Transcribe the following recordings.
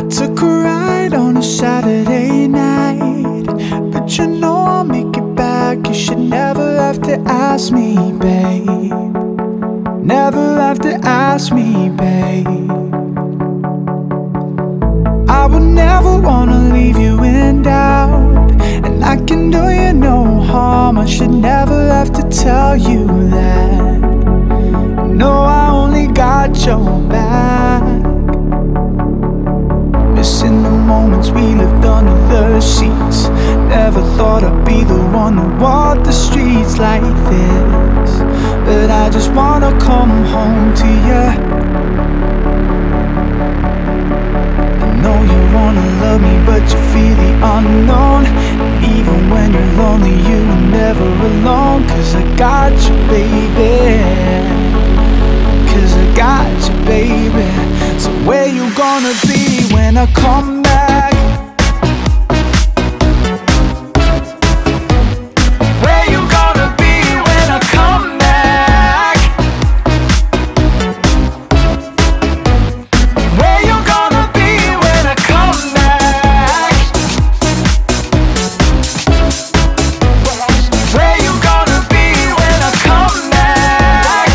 took a ride on a Saturday night, but you know I'll make it back. You should never have to ask me, babe. Never have to ask me, babe. I would never wanna leave you in doubt, and I can do you no harm. I should never have to tell you that. No, I only got your back. Missing the moments we lived under the sheets. Never thought I'd be the one to walk the streets like this, but I just wanna come home to you. I know you wanna love me, but you fear the unknown. And even when you're lonely, you're never alone. 'Cause I got you, baby. 'Cause I got you, baby. So where you gonna be when I come back? Where you gonna be when I come back? Where you gonna be when I come back? Where you gonna be when I come back?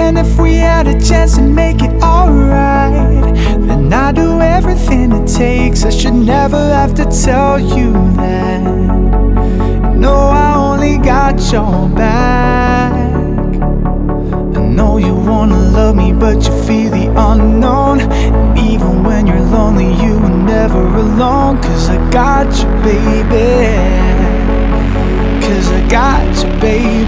And if we had a chance to make it alright, then I'd do everything it takes. I should never have to tell you that. No, I only got your back. I know you wanna love me, but you fear the unknown. And even when you're lonely, you are never alone. 'Cause I got you, baby. 'Cause I got you, baby.